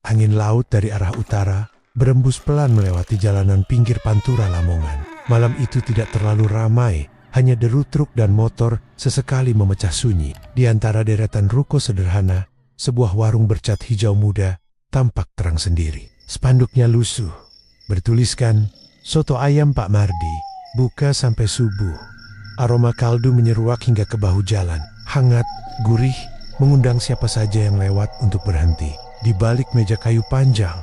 Angin laut dari arah utara berembus pelan melewati jalanan pinggir Pantura Lamongan. Malam itu tidak terlalu ramai, hanya deru truk dan motor sesekali memecah sunyi. Di antara deretan ruko sederhana, sebuah warung bercat hijau muda tampak terang sendiri. Spanduknya lusuh, bertuliskan, "Soto ayam Pak Mardi, buka sampai subuh." Aroma kaldu menyeruak hingga ke bahu jalan. Hangat, gurih, mengundang siapa saja yang lewat untuk berhenti. Di balik meja kayu panjang,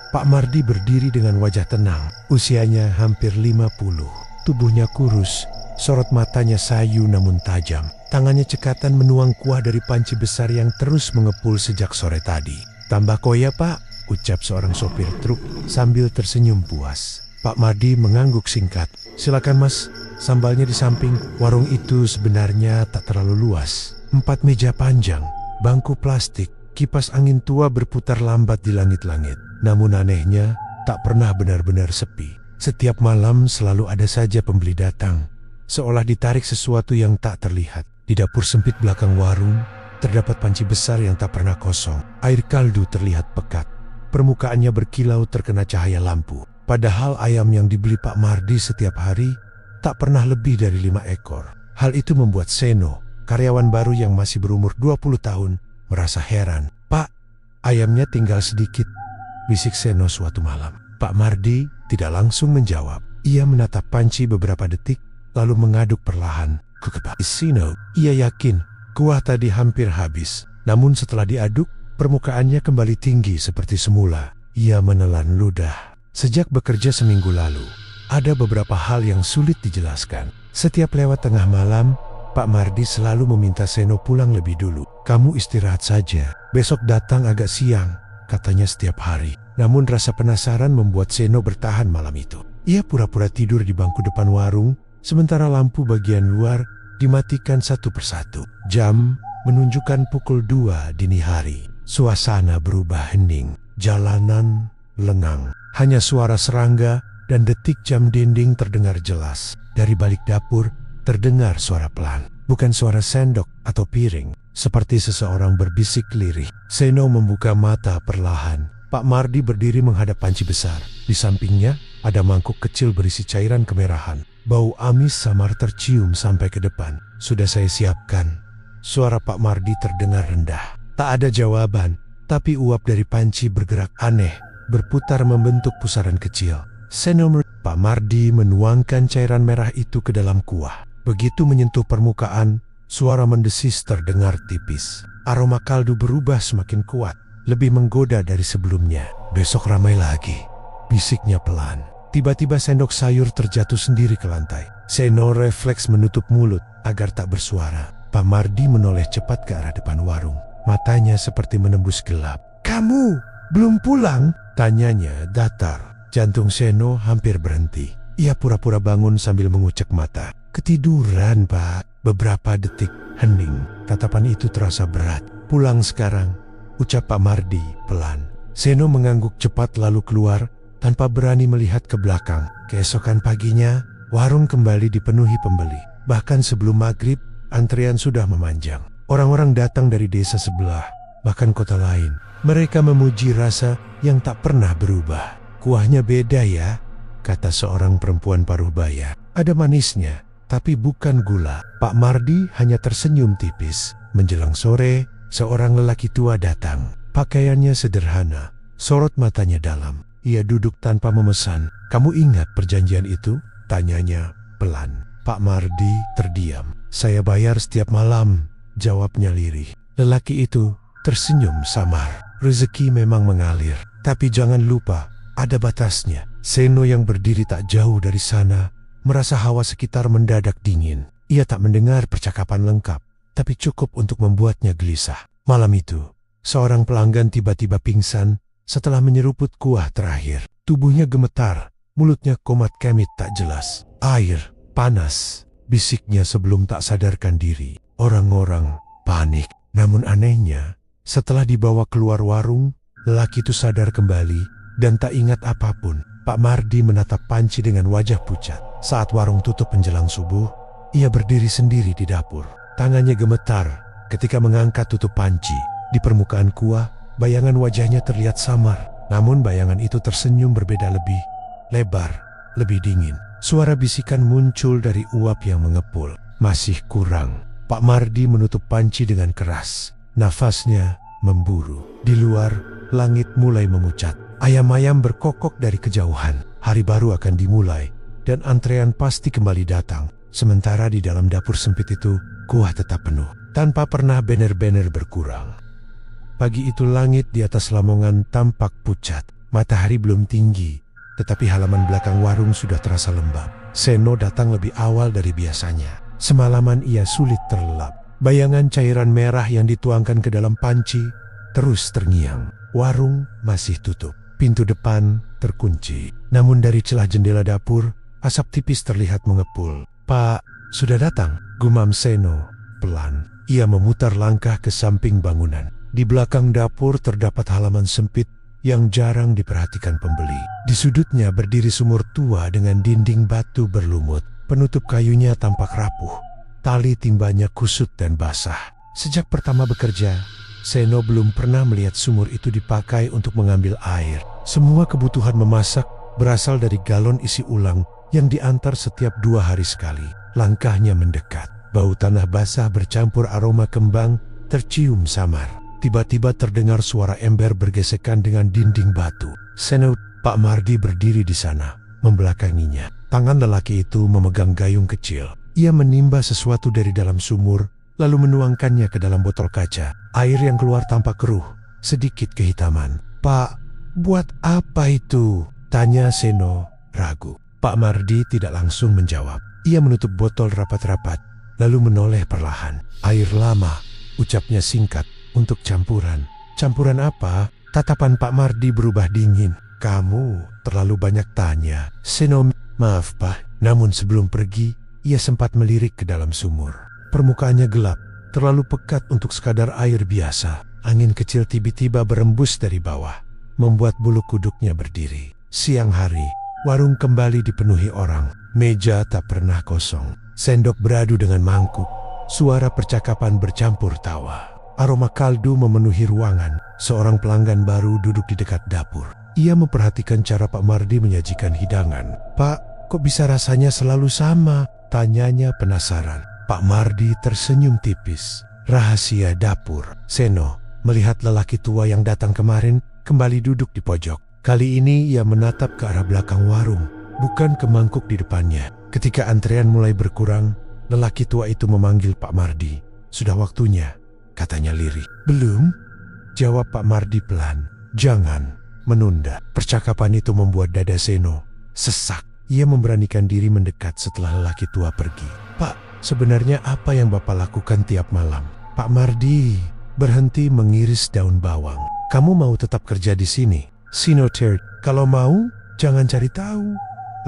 Pak Mardi berdiri dengan wajah tenang. Usianya hampir 50. Tubuhnya kurus, sorot matanya sayu namun tajam. Tangannya cekatan menuang kuah dari panci besar yang terus mengepul sejak sore tadi. "Tambah koya Pak," ucap seorang sopir truk sambil tersenyum puas. Pak Mardi mengangguk singkat. "Silakan Mas, sambalnya di samping." Warung itu sebenarnya tak terlalu luas. 4 meja panjang, bangku plastik, kipas angin tua berputar lambat di langit-langit. Namun anehnya, tak pernah benar-benar sepi. Setiap malam selalu ada saja pembeli datang, seolah ditarik sesuatu yang tak terlihat. Di dapur sempit belakang warung, terdapat panci besar yang tak pernah kosong. Air kaldu terlihat pekat. Permukaannya berkilau terkena cahaya lampu. Padahal ayam yang dibeli Pak Mardi setiap hari tak pernah lebih dari 5 ekor. Hal itu membuat Seno, karyawan baru yang masih berumur 20 tahun, merasa heran. "Pak, ayamnya tinggal sedikit," bisik Seno suatu malam. Pak Mardi tidak langsung menjawab. Ia menatap panci beberapa detik, lalu mengaduk perlahan. Seno, ia yakin kuah tadi hampir habis. Namun setelah diaduk, permukaannya kembali tinggi seperti semula. Ia menelan ludah. Sejak bekerja seminggu lalu, ada beberapa hal yang sulit dijelaskan. Setiap lewat tengah malam, Pak Mardi selalu meminta Seno pulang lebih dulu. "Kamu istirahat saja, besok datang agak siang," katanya setiap hari. Namun rasa penasaran membuat Seno bertahan malam itu. Ia pura-pura tidur di bangku depan warung, sementara lampu bagian luar dimatikan satu persatu. Jam menunjukkan pukul 2 dini hari. Suasana berubah hening, jalanan lengang. Hanya suara serangga dan detik jam dinding terdengar jelas. Dari balik dapur terdengar suara pelan, bukan suara sendok atau piring, seperti seseorang berbisik lirih. Seno membuka mata perlahan. Pak Mardi berdiri menghadap panci besar. Di sampingnya ada mangkuk kecil berisi cairan kemerahan. Bau amis samar tercium sampai ke depan. "Sudah saya siapkan." Suara Pak Mardi terdengar rendah. Tak ada jawaban, tapi uap dari panci bergerak aneh, berputar membentuk pusaran kecil. Pak Mardi menuangkan cairan merah itu ke dalam kuah. Begitu menyentuh permukaan, suara mendesis terdengar tipis. Aroma kaldu berubah semakin kuat, lebih menggoda dari sebelumnya. "Besok ramai lagi," bisiknya pelan. Tiba-tiba sendok sayur terjatuh sendiri ke lantai. Seno refleks menutup mulut agar tak bersuara. Pak Mardi menoleh cepat ke arah depan warung. Matanya seperti menembus gelap. "Kamu belum pulang?" tanyanya datar. Jantung Seno hampir berhenti. Ia pura-pura bangun sambil mengucek mata. "Ketiduran, Pak." Beberapa detik hening. Tatapan itu terasa berat. "Pulang sekarang," ucap Pak Mardi pelan. Seno mengangguk cepat lalu keluar tanpa berani melihat ke belakang. Keesokan paginya, warung kembali dipenuhi pembeli. Bahkan sebelum maghrib, antrian sudah memanjang. Orang-orang datang dari desa sebelah, bahkan kota lain. Mereka memuji rasa yang tak pernah berubah. "Kuahnya beda ya," kata seorang perempuan paruh baya. "Ada manisnya, tapi bukan gula." Pak Mardi hanya tersenyum tipis. Menjelang sore, seorang lelaki tua datang. Pakaiannya sederhana, sorot matanya dalam. Ia duduk tanpa memesan. "Kamu ingat perjanjian itu?" tanyanya pelan. Pak Mardi terdiam. "Saya bayar setiap malam," jawabnya lirih. Lelaki itu tersenyum samar. "Rezeki memang mengalir, tapi jangan lupa ada batasnya." Seno yang berdiri tak jauh dari sana merasa hawa sekitar mendadak dingin. Ia tak mendengar percakapan lengkap, tapi cukup untuk membuatnya gelisah. Malam itu, seorang pelanggan tiba-tiba pingsan setelah menyeruput kuah terakhir. Tubuhnya gemetar, mulutnya komat kemit tak jelas. "Air, panas," bisiknya sebelum tak sadarkan diri. Orang-orang panik. Namun anehnya, setelah dibawa keluar warung, lelaki itu sadar kembali dan tak ingat apapun. Pak Mardi menatap panci dengan wajah pucat. Saat warung tutup menjelang subuh, ia berdiri sendiri di dapur. Tangannya gemetar ketika mengangkat tutup panci. Di permukaan kuah Bayangan wajahnya terlihat samar, namun bayangan itu tersenyum berbeda lebih lebar, lebih dingin. Suara bisikan muncul dari uap yang mengepul. Masih kurang. Pak Mardi menutup panci dengan keras. Nafasnya memburu. Di luar, langit mulai memucat. Ayam-ayam berkokok dari kejauhan. Hari baru akan dimulai, dan antrean pasti kembali datang. Sementara di dalam dapur sempit itu, kuah tetap penuh, tanpa pernah bener-bener berkurang. Pagi itu langit di atas Lamongan tampak pucat. Matahari belum tinggi, tetapi halaman belakang warung sudah terasa lembab. Seno datang lebih awal dari biasanya. Semalaman ia sulit terlelap. Bayangan cairan merah yang dituangkan ke dalam panci terus terngiang. Warung masih tutup. Pintu depan terkunci. Namun dari celah jendela dapur, asap tipis terlihat mengepul. "Pak, sudah datang," gumam Seno pelan. Ia memutar langkah ke samping bangunan. Di belakang dapur terdapat halaman sempit yang jarang diperhatikan pembeli. Di sudutnya berdiri sumur tua dengan dinding batu berlumut. Penutup kayunya tampak rapuh. Tali timbanya kusut dan basah. Sejak pertama bekerja, Seno belum pernah melihat sumur itu dipakai untuk mengambil air. Semua kebutuhan memasak berasal dari galon isi ulang yang diantar setiap 2 hari sekali. Langkahnya mendekat. Bau tanah basah bercampur aroma kembang tercium samar. Tiba-tiba terdengar suara ember bergesekan dengan dinding batu. Seno, Pak Mardi berdiri di sana, membelakanginya. Tangan lelaki itu memegang gayung kecil. Ia menimba sesuatu dari dalam sumur, lalu menuangkannya ke dalam botol kaca. Air yang keluar tampak keruh, sedikit kehitaman. "Pak, buat apa itu?" tanya Seno, ragu. Pak Mardi tidak langsung menjawab. Ia menutup botol rapat-rapat, lalu menoleh perlahan. "Air lama," ucapnya singkat, "untuk campuran." "Campuran apa?" Tatapan Pak Mardi berubah dingin. "Kamu terlalu banyak tanya." Seno, "Maaf Pak." Namun sebelum pergi, ia sempat melirik ke dalam sumur. Permukaannya gelap, terlalu pekat untuk sekadar air biasa. Angin kecil tiba-tiba berembus dari bawah, membuat bulu kuduknya berdiri. Siang hari, warung kembali dipenuhi orang. Meja tak pernah kosong. Sendok beradu dengan mangkuk. Suara percakapan bercampur tawa. Aroma kaldu memenuhi ruangan. Seorang pelanggan baru duduk di dekat dapur. Ia memperhatikan cara Pak Mardi menyajikan hidangan. "Pak, kok bisa rasanya selalu sama?" tanyanya penasaran. Pak Mardi tersenyum tipis. "Rahasia dapur." Seno melihat lelaki tua yang datang kemarin kembali duduk di pojok. Kali ini ia menatap ke arah belakang warung, bukan ke mangkuk di depannya. Ketika antrean mulai berkurang, lelaki tua itu memanggil Pak Mardi. "Sudah waktunya," katanya lirih. "Belum," jawab Pak Mardi pelan. "Jangan menunda." Percakapan itu membuat dada Seno sesak. Ia memberanikan diri mendekat setelah lelaki tua pergi. "Pak, sebenarnya apa yang Bapak lakukan tiap malam?" Pak Mardi berhenti mengiris daun bawang. "Kamu mau tetap kerja di sini?" Seno terd, "Kalau mau, jangan cari tahu,"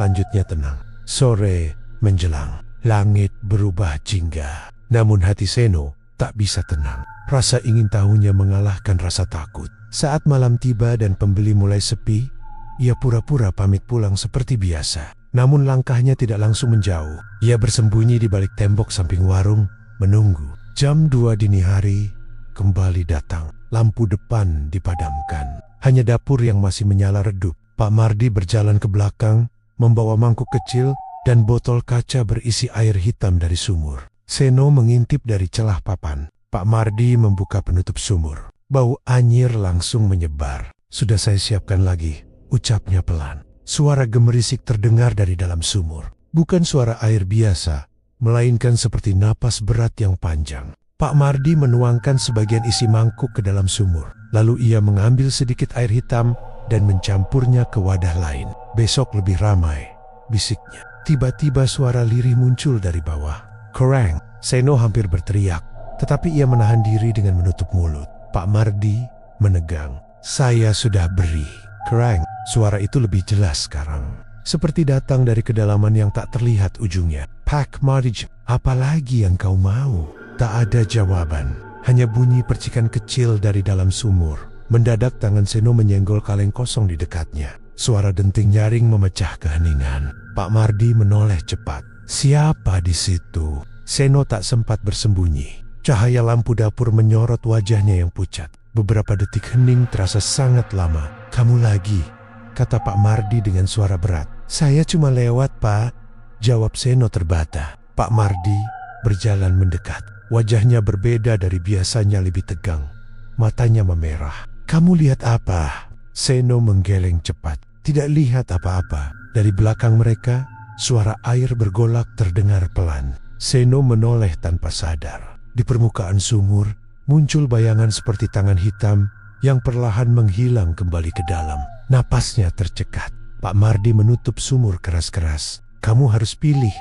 lanjutnya tenang. Sore menjelang. Langit berubah jingga. Namun hati Seno tak bisa tenang. Rasa ingin tahunya mengalahkan rasa takut. Saat malam tiba dan pembeli mulai sepi, ia pura-pura pamit pulang seperti biasa. Namun langkahnya tidak langsung menjauh. Ia bersembunyi di balik tembok samping warung, menunggu. Jam 2 dini hari kembali datang. Lampu depan dipadamkan. Hanya dapur yang masih menyala redup. Pak Mardi berjalan ke belakang, membawa mangkuk kecil dan botol kaca berisi air hitam dari sumur. Seno mengintip dari celah papan. Pak Mardi membuka penutup sumur. Bau anyir langsung menyebar. "Sudah saya siapkan lagi," ucapnya pelan. Suara gemerisik terdengar dari dalam sumur. Bukan suara air biasa, melainkan seperti napas berat yang panjang. Pak Mardi menuangkan sebagian isi mangkuk ke dalam sumur. Lalu ia mengambil sedikit air hitam dan mencampurnya ke wadah lain. "Besok lebih ramai," bisiknya. Tiba-tiba suara lirih muncul dari bawah. "Kerang!" Seno hampir berteriak, tetapi ia menahan diri dengan menutup mulut. Pak Mardi menegang. "Saya sudah beri." "Kerang!" Suara itu lebih jelas sekarang, seperti datang dari kedalaman yang tak terlihat ujungnya. "Pak Mardi, apa lagi yang kau mau?" Tak ada jawaban, hanya bunyi percikan kecil dari dalam sumur. Mendadak tangan Seno menyenggol kaleng kosong di dekatnya. Suara denting nyaring memecah keheningan. Pak Mardi menoleh cepat. "Siapa di situ?" Seno tak sempat bersembunyi. Cahaya lampu dapur menyorot wajahnya yang pucat. Beberapa detik hening terasa sangat lama. "Kamu lagi?" kata Pak Mardi dengan suara berat. "Saya cuma lewat, Pak," jawab Seno terbata. Pak Mardi berjalan mendekat. Wajahnya berbeda dari biasanya, lebih tegang. Matanya memerah. "Kamu lihat apa?" Seno menggeleng cepat. Tidak lihat apa-apa. Dari belakang mereka, suara air bergolak terdengar pelan. Seno menoleh tanpa sadar. Di permukaan sumur, muncul bayangan seperti tangan hitam yang perlahan menghilang kembali ke dalam. Napasnya tercekat. Pak Mardi menutup sumur keras-keras. "Kamu harus pilih,"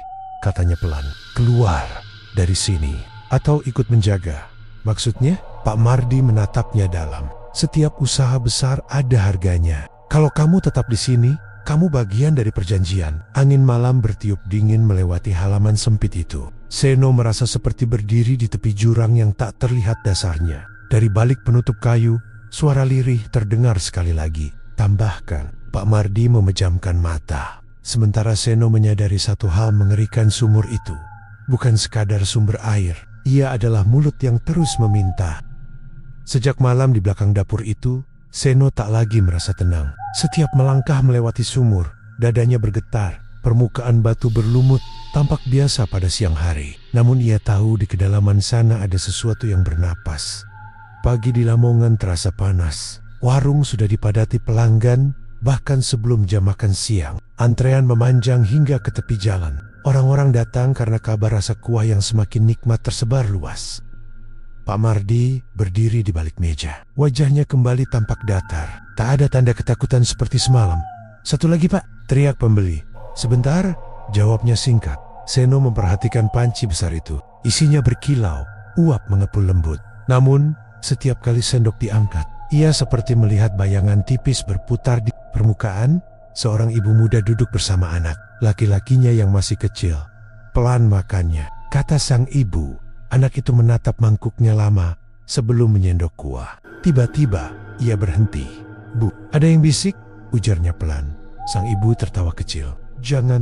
katanya pelan. "Keluar dari sini atau ikut menjaga." "Maksudnya?" Pak Mardi menatapnya dalam. "Setiap usaha besar ada harganya. Kalau kamu tetap di sini, kamu bagian dari perjanjian." Angin malam bertiup dingin melewati halaman sempit itu. Seno merasa seperti berdiri di tepi jurang yang tak terlihat dasarnya. Dari balik penutup kayu, suara lirih terdengar sekali lagi. Tambahkan, Pak Mardi memejamkan mata. Sementara Seno menyadari satu hal mengerikan sumur itu. Bukan sekadar sumber air, ia adalah mulut yang terus meminta. Sejak malam di belakang dapur itu, Seno tak lagi merasa tenang. Setiap melangkah melewati sumur, dadanya bergetar. Permukaan batu berlumut, tampak biasa pada siang hari. Namun ia tahu di kedalaman sana ada sesuatu yang bernapas. Pagi di Lamongan terasa panas. Warung sudah dipadati pelanggan, bahkan sebelum jam makan siang. Antrean memanjang hingga ke tepi jalan. Orang-orang datang karena kabar rasa kuah yang semakin nikmat tersebar luas. Pak Mardi berdiri di balik meja. Wajahnya kembali tampak datar. Tak ada tanda ketakutan seperti semalam. "Satu lagi, Pak," teriak pembeli. "Sebentar," jawabnya singkat. Seno memperhatikan panci besar itu. Isinya berkilau, uap mengepul lembut. Namun, setiap kali sendok diangkat, ia seperti melihat bayangan tipis berputar di permukaan. Seorang ibu muda duduk bersama anak, laki-lakinya yang masih kecil. "Pelan makannya," kata sang ibu. Anak itu menatap mangkuknya lama sebelum menyendok kuah. Tiba-tiba ia berhenti. "Bu, ada yang bisik," ujarnya pelan. Sang ibu tertawa kecil. "Jangan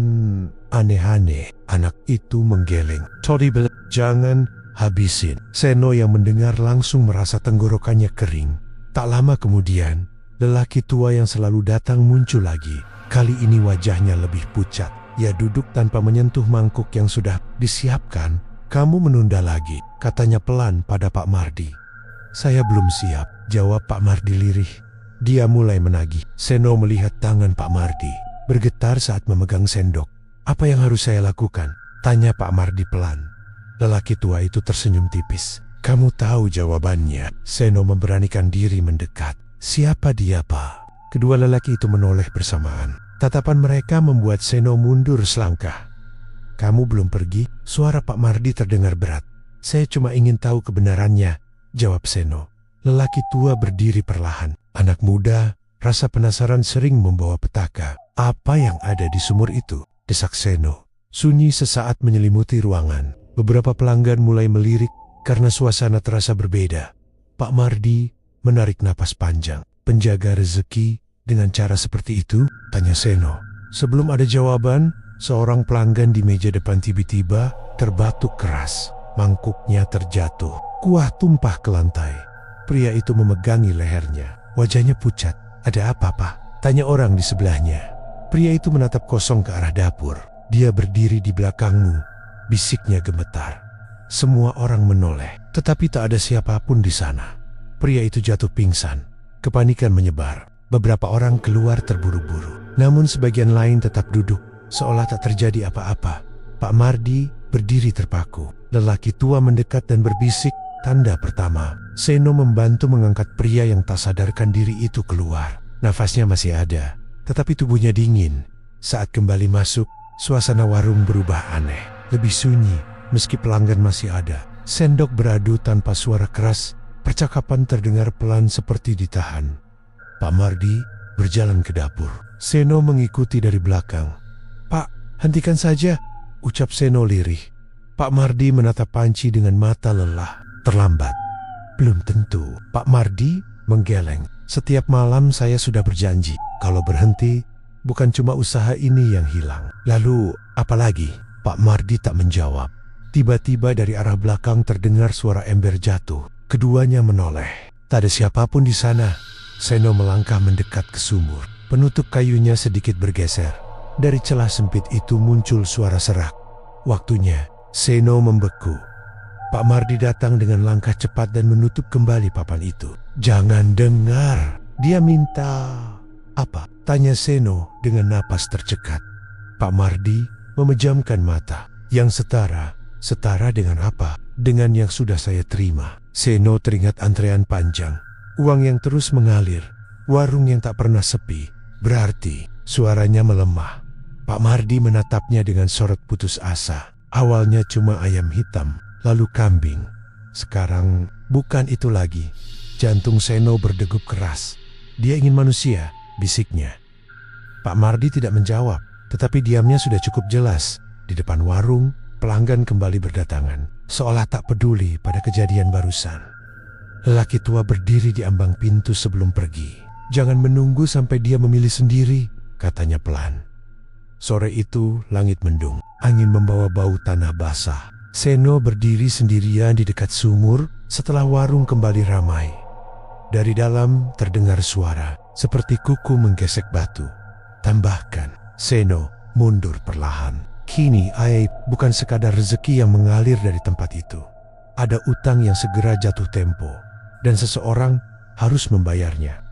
aneh-aneh," anak itu menggeleng. "Todi bilang jangan habisin." Seno yang mendengar langsung merasa tenggorokannya kering. Tak lama kemudian, lelaki tua yang selalu datang muncul lagi. Kali ini wajahnya lebih pucat. Ia duduk tanpa menyentuh mangkuk yang sudah disiapkan. "Kamu menunda lagi," katanya pelan pada Pak Mardi. "Saya belum siap," jawab Pak Mardi lirih. Dia mulai menagih. Seno melihat tangan Pak Mardi bergetar saat memegang sendok. "Apa yang harus saya lakukan?" tanya Pak Mardi pelan. Lelaki tua itu tersenyum tipis. "Kamu tahu jawabannya." Seno memberanikan diri mendekat. "Siapa dia, Pak?" Kedua lelaki itu menoleh bersamaan. Tatapan mereka membuat Seno mundur selangkah. "Kamu belum pergi?" Suara Pak Mardi terdengar berat. "Saya cuma ingin tahu kebenarannya," jawab Seno. Lelaki tua berdiri perlahan. "Anak muda, rasa penasaran sering membawa petaka." "Apa yang ada di sumur itu?" desak Seno. Sunyi sesaat menyelimuti ruangan. Beberapa pelanggan mulai melirik karena suasana terasa berbeda. Pak Mardi menarik napas panjang. "Penjaga rezeki dengan cara seperti itu?" tanya Seno. Sebelum ada jawaban, seorang pelanggan di meja depan tiba-tiba terbatuk keras. Mangkuknya terjatuh. Kuah tumpah ke lantai. Pria itu memegangi lehernya. Wajahnya pucat. "Ada apa, Pak?" tanya orang di sebelahnya. Pria itu menatap kosong ke arah dapur. "Dia berdiri di belakangmu," bisiknya gemetar. Semua orang menoleh, tetapi tak ada siapapun di sana. Pria itu jatuh pingsan. Kepanikan menyebar. Beberapa orang keluar terburu-buru. Namun sebagian lain tetap duduk, seolah tak terjadi apa-apa. Pak Mardi berdiri terpaku. Lelaki tua mendekat dan berbisik, tanda pertama. Seno membantu mengangkat pria yang tak sadarkan diri itu keluar. Nafasnya masih ada, tetapi tubuhnya dingin. Saat kembali masuk, suasana warung berubah aneh. Lebih sunyi, meski pelanggan masih ada. Sendok beradu tanpa suara keras, percakapan terdengar pelan seperti ditahan. Pak Mardi berjalan ke dapur. Seno mengikuti dari belakang. "Pak, hentikan saja," ucap Seno lirih. Pak Mardi menatap panci dengan mata lelah. "Terlambat." "Belum tentu." Pak Mardi menggeleng. "Setiap malam saya sudah berjanji, kalau berhenti, bukan cuma usaha ini yang hilang." "Lalu apa lagi?" Pak Mardi tak menjawab. Tiba-tiba dari arah belakang terdengar suara ember jatuh. Keduanya menoleh. Tak ada siapapun di sana. Seno melangkah mendekat ke sumur. Penutup kayunya sedikit bergeser. Dari celah sempit itu muncul suara serak. Waktunya, Seno membeku. Pak Mardi datang dengan langkah cepat dan menutup kembali papan itu. "Jangan dengar." Dia minta. "Apa?" tanya Seno dengan napas tercekat. Pak Mardi memejamkan mata. "Yang setara dengan apa? Dengan yang sudah saya terima." Seno teringat antrean panjang, uang yang terus mengalir, warung yang tak pernah sepi. Berarti suaranya melemah. Pak Mardi menatapnya dengan sorot putus asa. Awalnya cuma ayam hitam, lalu kambing. Sekarang bukan itu lagi. Jantung Seno berdegup keras. "Dia ingin manusia," bisiknya. Pak Mardi tidak menjawab, tetapi diamnya sudah cukup jelas. Di depan warung, pelanggan kembali berdatangan, seolah tak peduli pada kejadian barusan. Lelaki tua berdiri di ambang pintu sebelum pergi. "Jangan menunggu sampai dia memilih sendiri," katanya pelan. Sore itu langit mendung, angin membawa bau tanah basah. Seno berdiri sendirian di dekat sumur setelah warung kembali ramai. Dari dalam terdengar suara seperti kuku menggesek batu. Tambahkan, Seno mundur perlahan. Kini aib bukan sekadar rezeki yang mengalir dari tempat itu. Ada utang yang segera jatuh tempo, dan seseorang harus membayarnya.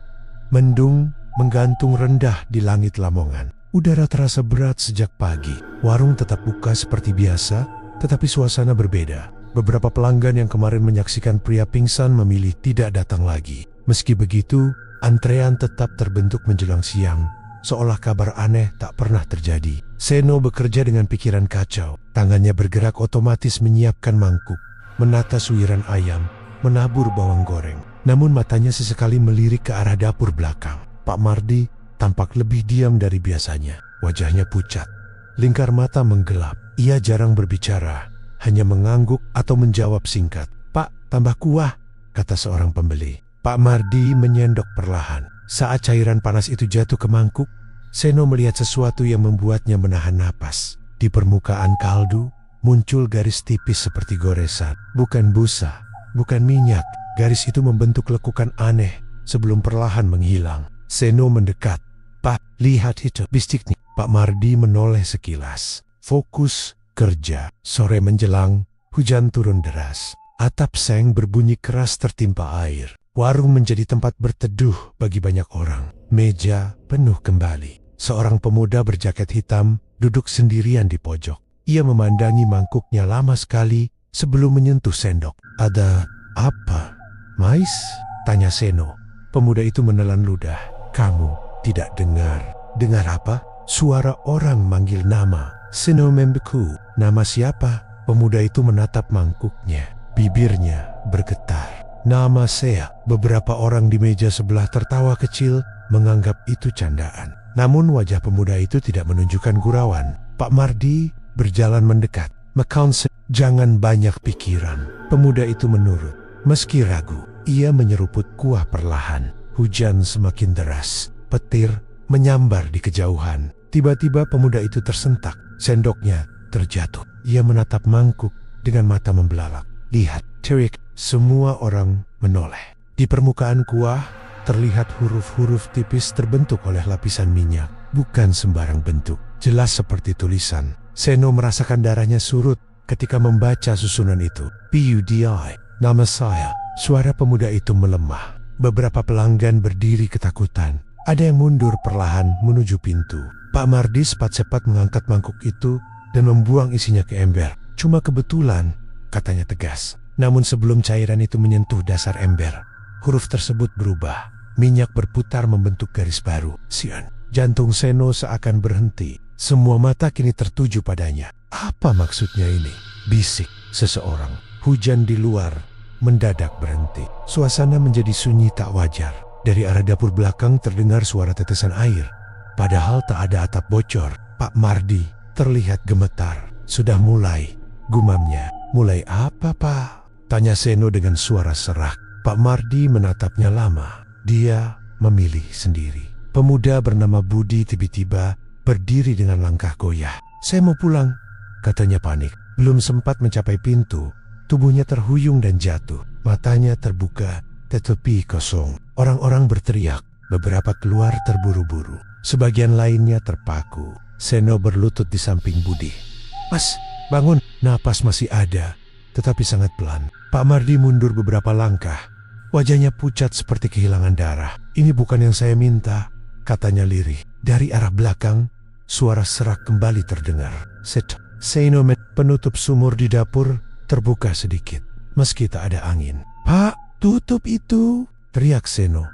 Mendung menggantung rendah di langit Lamongan. Udara terasa berat sejak pagi. Warung tetap buka seperti biasa, tetapi suasana berbeda. Beberapa pelanggan yang kemarin menyaksikan pria pingsan memilih tidak datang lagi. Meski begitu, antrean tetap terbentuk menjelang siang, seolah kabar aneh tak pernah terjadi. Seno bekerja dengan pikiran kacau. Tangannya bergerak otomatis menyiapkan mangkuk, menata suiran ayam, menabur bawang goreng. Namun matanya sesekali melirik ke arah dapur belakang. Pak Mardi tampak lebih diam dari biasanya. Wajahnya pucat, lingkar mata menggelap. Ia jarang berbicara, hanya mengangguk atau menjawab singkat. "Pak, tambah kuah," kata seorang pembeli. Pak Mardi menyendok perlahan. Saat cairan panas itu jatuh ke mangkuk, Seno melihat sesuatu yang membuatnya menahan napas. Di permukaan kaldu muncul garis tipis seperti goresan. Bukan busa, bukan minyak. Garis itu membentuk lekukan aneh sebelum perlahan menghilang. Seno mendekat. "Pak, lihat itu," bisiknya. Pak Mardi menoleh sekilas. Fokus kerja. Sore menjelang, hujan turun deras. Atap seng berbunyi keras tertimpa air. Warung menjadi tempat berteduh bagi banyak orang. Meja penuh kembali. Seorang pemuda berjaket hitam duduk sendirian di pojok. Ia memandangi mangkuknya lama sekali sebelum menyentuh sendok. "Ada apa, Mais?" tanya Seno. Pemuda itu menelan ludah. "Kamu tidak dengar." "Dengar apa?" Suara orang manggil nama. Seno membeku. "Nama siapa?" Pemuda itu menatap mangkuknya. Bibirnya bergetar. "Nama saya." Beberapa orang di meja sebelah tertawa kecil, menganggap itu candaan. Namun wajah pemuda itu tidak menunjukkan gurauan. Pak Mardi berjalan mendekat. "Makanse, jangan banyak pikiran." Pemuda itu menurut. Meski ragu, ia menyeruput kuah perlahan. Hujan semakin deras. Petir menyambar di kejauhan. Tiba-tiba pemuda itu tersentak. Sendoknya terjatuh. Ia menatap mangkuk dengan mata membelalak. "Lihat," teriak. Semua orang menoleh. Di permukaan kuah terlihat huruf-huruf tipis terbentuk oleh lapisan minyak. Bukan sembarang bentuk, jelas seperti tulisan. Seno merasakan darahnya surut ketika membaca susunan itu. "PUDI, nama saya." Suara pemuda itu melemah. Beberapa pelanggan berdiri ketakutan. Ada yang mundur perlahan menuju pintu. Pak Mardi cepat-cepat mengangkat mangkuk itu dan membuang isinya ke ember. "Cuma kebetulan," katanya tegas. Namun sebelum cairan itu menyentuh dasar ember, huruf tersebut berubah. Minyak berputar membentuk garis baru. "Sian." Jantung Seno seakan berhenti. Semua mata kini tertuju padanya. "Apa maksudnya ini?" bisik seseorang. Hujan di luar mendadak berhenti. Suasana menjadi sunyi tak wajar. Dari arah dapur belakang terdengar suara tetesan air. Padahal tak ada atap bocor. Pak Mardi terlihat gemetar. "Sudah mulai," gumamnya. "Mulai apa, Pak?" tanya Seno dengan suara serak. Pak Mardi menatapnya lama. Dia memilih sendiri. Pemuda bernama Budi tiba-tiba berdiri dengan langkah goyah. "Saya mau pulang," katanya panik. Belum sempat mencapai pintu, tubuhnya terhuyung dan jatuh. Matanya terbuka tetapi kosong. Orang-orang berteriak, beberapa keluar terburu-buru. Sebagian lainnya terpaku. Seno berlutut di samping Budi. Mas, bangun. Napas masih ada, tetapi sangat pelan. Pak Mardi mundur beberapa langkah. Wajahnya pucat seperti kehilangan darah. Ini bukan yang saya minta, katanya lirih. Dari arah belakang, suara serak kembali terdengar. Seno penutup sumur di dapur terbuka sedikit, meski tak ada angin. Pak, tutup itu, teriak Seno.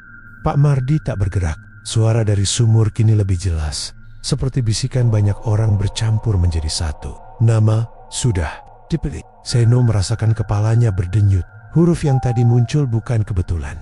Pak Mardi tak bergerak. Suara dari sumur kini lebih jelas, seperti bisikan banyak orang bercampur menjadi satu. Nama sudah dipilih. Seno merasakan kepalanya berdenyut. Huruf yang tadi muncul bukan kebetulan.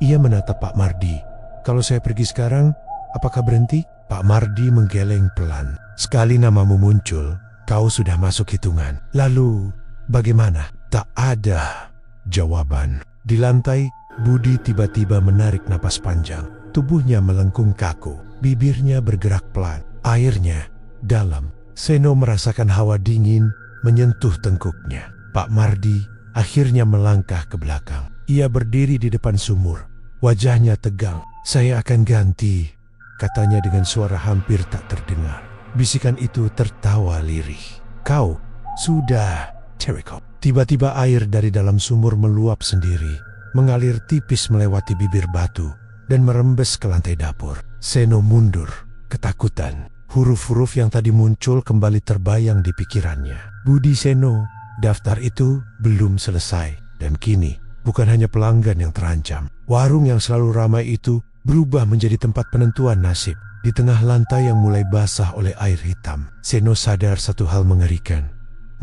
Ia menatap Pak Mardi. Kalau saya pergi sekarang, apakah berhenti? Pak Mardi menggeleng pelan. Sekali namamu muncul, kau sudah masuk hitungan. Lalu, bagaimana? Tak ada jawaban. Di lantai, Budi tiba-tiba menarik napas panjang. Tubuhnya melengkung kaku. Bibirnya bergerak pelan. Airnya dalam. Seno merasakan hawa dingin menyentuh tengkuknya. Pak Mardi akhirnya melangkah ke belakang. Ia berdiri di depan sumur. Wajahnya tegang. Saya akan ganti, katanya dengan suara hampir tak terdengar. Bisikan itu tertawa lirih. Kau sudah, Jericho. Tiba-tiba air dari dalam sumur meluap sendiri, mengalir tipis melewati bibir batu dan merembes ke lantai dapur. Seno mundur, ketakutan. Huruf-huruf yang tadi muncul kembali terbayang di pikirannya. Budi Seno, daftar itu belum selesai. Dan kini, bukan hanya pelanggan yang terancam. Warung yang selalu ramai itu berubah menjadi tempat penentuan nasib. Di tengah lantai yang mulai basah oleh air hitam, Seno sadar satu hal mengerikan.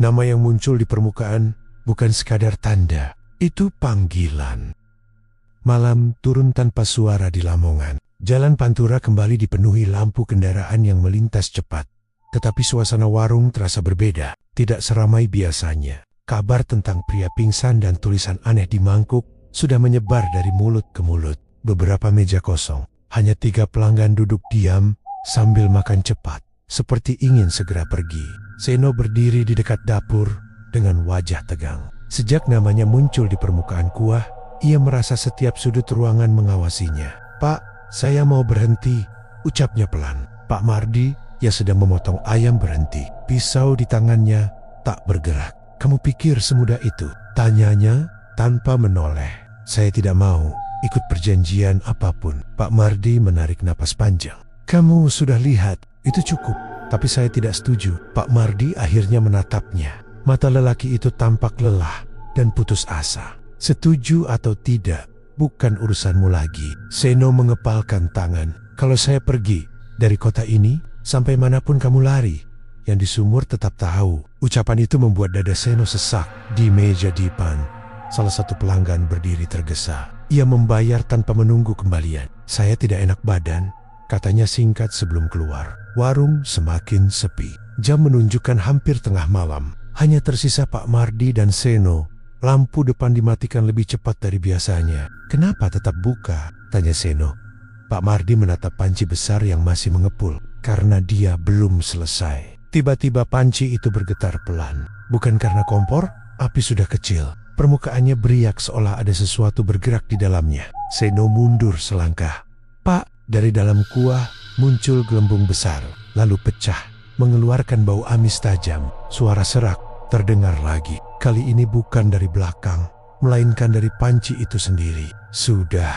Nama yang muncul di permukaan bukan sekadar tanda, itu panggilan. Malam turun tanpa suara di Lamongan. Jalan Pantura kembali dipenuhi lampu kendaraan yang melintas cepat. Tetapi suasana warung terasa berbeda, tidak seramai biasanya. Kabar tentang pria pingsan dan tulisan aneh di mangkuk sudah menyebar dari mulut ke mulut. Beberapa meja kosong, hanya 3 pelanggan duduk diam sambil makan cepat, seperti ingin segera pergi. Seno berdiri di dekat dapur dengan wajah tegang. Sejak namanya muncul di permukaan kuah, ia merasa setiap sudut ruangan mengawasinya. Pak, saya mau berhenti, ucapnya pelan. Pak Mardi yang sedang memotong ayam berhenti. Pisau di tangannya tak bergerak. Kamu pikir semudah itu? Tanyanya tanpa menoleh. Saya tidak mau ikut perjanjian apapun. Pak Mardi menarik napas panjang. Kamu sudah lihat, itu cukup. Tapi saya tidak setuju. Pak Mardi akhirnya menatapnya. Mata lelaki itu tampak lelah dan putus asa. Setuju atau tidak, bukan urusanmu lagi. Seno mengepalkan tangan. Kalau saya pergi dari kota ini, sampai manapun kamu lari, yang di sumur tetap tahu. Ucapan itu membuat dada Seno sesak. Di meja depan, salah satu pelanggan berdiri tergesa. Ia membayar tanpa menunggu kembalian. Saya tidak enak badan, katanya singkat sebelum keluar. Warung semakin sepi. Jam menunjukkan hampir tengah malam. Hanya tersisa Pak Mardi dan Seno. Lampu depan dimatikan lebih cepat dari biasanya. Kenapa tetap buka? Tanya Seno. Pak Mardi menatap panci besar yang masih mengepul. Karena dia belum selesai. Tiba-tiba panci itu bergetar pelan. Bukan karena kompor, api sudah kecil. Permukaannya beriak seolah ada sesuatu bergerak di dalamnya. Seno mundur selangkah. Pak, dari dalam kuah muncul gelembung besar. Lalu pecah, mengeluarkan bau amis tajam. Suara serak terdengar lagi. Kali ini bukan dari belakang, melainkan dari panci itu sendiri. Sudah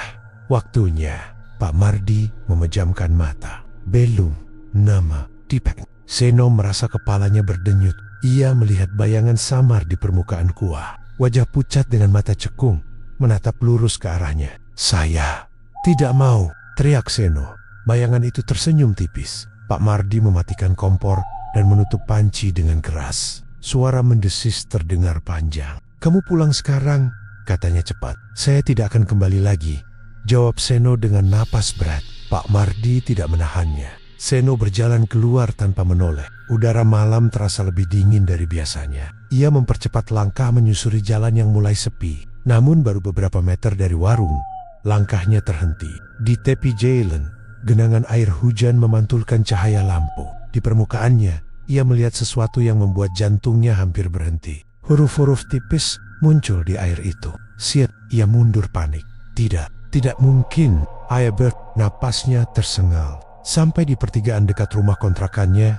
waktunya. Pak Mardi memejamkan mata. Belum. Nama Dipek. Seno merasa kepalanya berdenyut. Ia melihat bayangan samar di permukaan kuah. Wajah pucat dengan mata cekung, menatap lurus ke arahnya. Saya tidak mau, teriak Seno. Bayangan itu tersenyum tipis. Pak Mardi mematikan kompor dan menutup panci dengan keras. Suara mendesis terdengar panjang. Kamu pulang sekarang, katanya cepat. Saya tidak akan kembali lagi, jawab Seno dengan napas berat. Pak Mardi tidak menahannya. Seno berjalan keluar tanpa menoleh. Udara malam terasa lebih dingin dari biasanya. Ia mempercepat langkah menyusuri jalan yang mulai sepi. Namun baru beberapa meter dari warung, langkahnya terhenti. Di tepi jalan, genangan air hujan memantulkan cahaya lampu. Di permukaannya, ia melihat sesuatu yang membuat jantungnya hampir berhenti. Huruf-huruf tipis muncul di air itu. Siat, ia mundur panik. Tidak mungkin. Albert, napasnya tersengal. Sampai di pertigaan dekat rumah kontrakannya,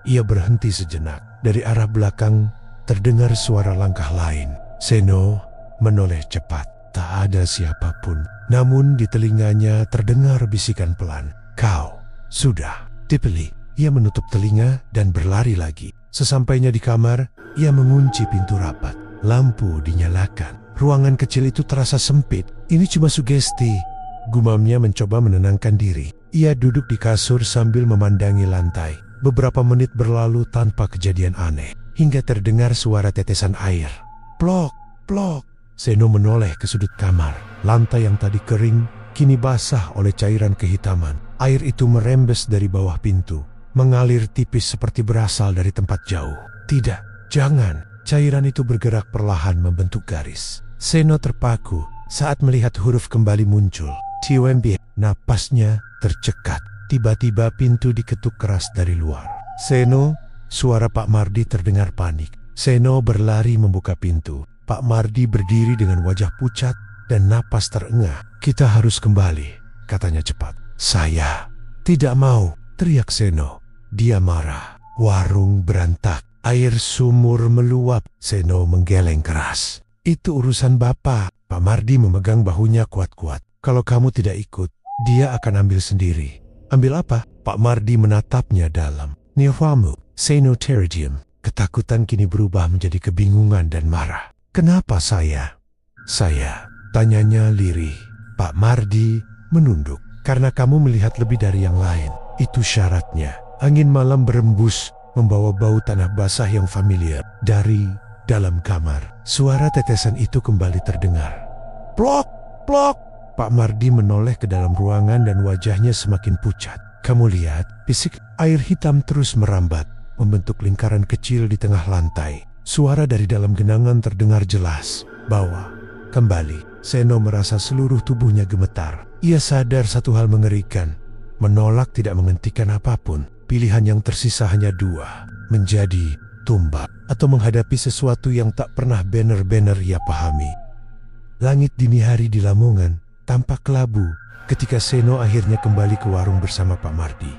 ia berhenti sejenak. Dari arah belakang, terdengar suara langkah lain. Seno menoleh cepat. Tak ada siapapun. Namun di telinganya terdengar bisikan pelan. Kau sudah dibeli. Ia menutup telinga dan berlari lagi. Sesampainya di kamar, ia mengunci pintu rapat. Lampu dinyalakan. Ruangan kecil itu terasa sempit. Ini cuma sugesti. Gumamnya mencoba menenangkan diri. Ia duduk di kasur sambil memandangi lantai. Beberapa menit berlalu tanpa kejadian aneh. Hingga terdengar suara tetesan air. Plok, plok. Seno menoleh ke sudut kamar. Lantai yang tadi kering, kini basah oleh cairan kehitaman. Air itu merembes dari bawah pintu. Mengalir tipis seperti berasal dari tempat jauh. Tidak, jangan. Cairan itu bergerak perlahan membentuk garis. Seno terpaku saat melihat huruf kembali muncul. TOMB, napasnya tercekat. Tiba-tiba pintu diketuk keras dari luar. Seno, suara Pak Mardi terdengar panik. Seno berlari membuka pintu. Pak Mardi berdiri dengan wajah pucat dan napas terengah. Kita harus kembali, katanya cepat. Saya tidak mau, teriak Seno. Dia marah. Warung berantak. Air sumur meluap. Seno menggeleng keras. Itu urusan Bapak. Pak Mardi memegang bahunya kuat-kuat. Kalau kamu tidak ikut, dia akan ambil sendiri. Ambil apa? Pak Mardi menatapnya dalam. Nirvamu, Seno Teridium. Ketakutan kini berubah menjadi kebingungan dan marah. Kenapa saya? Saya, tanyanya lirih. Pak Mardi menunduk. Karena kamu melihat lebih dari yang lain. Itu syaratnya. Angin malam berembus, membawa bau tanah basah yang familiar. Dari dalam kamar, suara tetesan itu kembali terdengar. Plok, plok. Pak Mardi menoleh ke dalam ruangan dan wajahnya semakin pucat. Kamu lihat, bisik air hitam terus merambat, membentuk lingkaran kecil di tengah lantai. Suara dari dalam genangan terdengar jelas. Bawa kembali. Seno merasa seluruh tubuhnya gemetar. Ia sadar satu hal mengerikan. Menolak tidak menghentikan apapun. Pilihan yang tersisa hanya dua. Menjadi tumbal atau menghadapi sesuatu yang tak pernah benar-benar ia pahami. Langit dini hari di Lamongan tampak kelabu ketika Seno akhirnya kembali ke warung bersama Pak Mardi.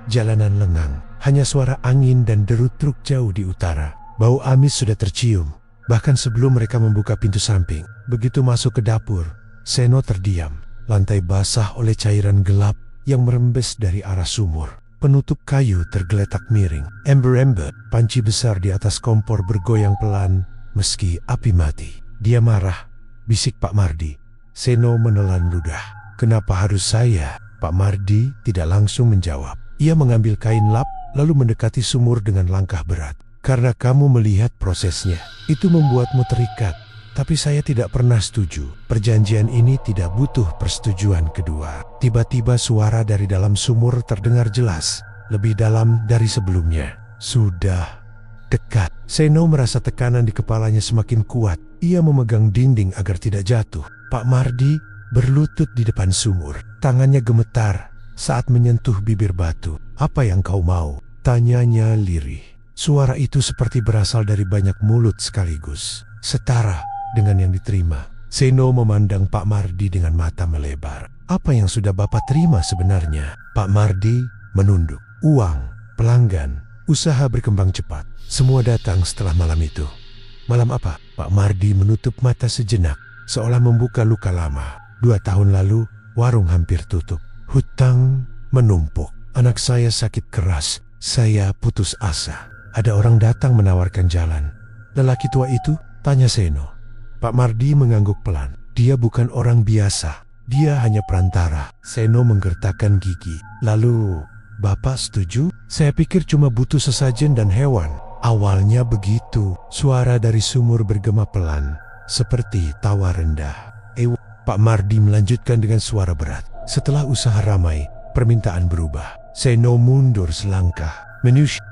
Jalanan lengang. Hanya suara angin dan deru truk jauh di utara. Bau amis sudah tercium, bahkan sebelum mereka membuka pintu samping. Begitu masuk ke dapur, Seno terdiam. Lantai basah oleh cairan gelap yang merembes dari arah sumur. Penutup kayu tergeletak miring. Ember-ember, panci besar di atas kompor bergoyang pelan meski api mati. Dia marah, bisik Pak Mardi. Seno menelan ludah. Kenapa harus saya? Pak Mardi tidak langsung menjawab. Ia mengambil kain lap lalu mendekati sumur dengan langkah berat. Karena kamu melihat prosesnya, itu membuatmu terikat. Tapi saya tidak pernah setuju. Perjanjian ini tidak butuh persetujuan kedua. Tiba-tiba suara dari dalam sumur terdengar jelas, lebih dalam dari sebelumnya. Sudah dekat. Seno merasa tekanan di kepalanya semakin kuat. Ia memegang dinding agar tidak jatuh. Pak Mardi berlutut di depan sumur. Tangannya gemetar saat menyentuh bibir batu. Apa yang kau mau? Tanyanya lirih. Suara itu seperti berasal dari banyak mulut sekaligus, setara dengan yang diterima. Seno memandang Pak Mardi dengan mata melebar. Apa yang sudah Bapak terima sebenarnya? Pak Mardi menunduk. Uang, pelanggan, usaha berkembang cepat. Semua datang setelah malam itu. Malam apa? Pak Mardi menutup mata sejenak, seolah membuka luka lama. 2 tahun lalu, warung hampir tutup. Hutang menumpuk. Anak saya sakit keras. Saya putus asa. Ada orang datang menawarkan jalan. Lelaki tua itu? Tanya Seno. Pak Mardi mengangguk pelan. Dia bukan orang biasa. Dia hanya perantara. Seno menggertakkan gigi. Lalu, Bapak setuju? Saya pikir cuma butuh sesajen dan hewan. Awalnya begitu. Suara dari sumur bergema pelan, seperti tawa rendah. Pak Mardi melanjutkan dengan suara berat. Setelah usaha ramai, permintaan berubah. Seno mundur selangkah.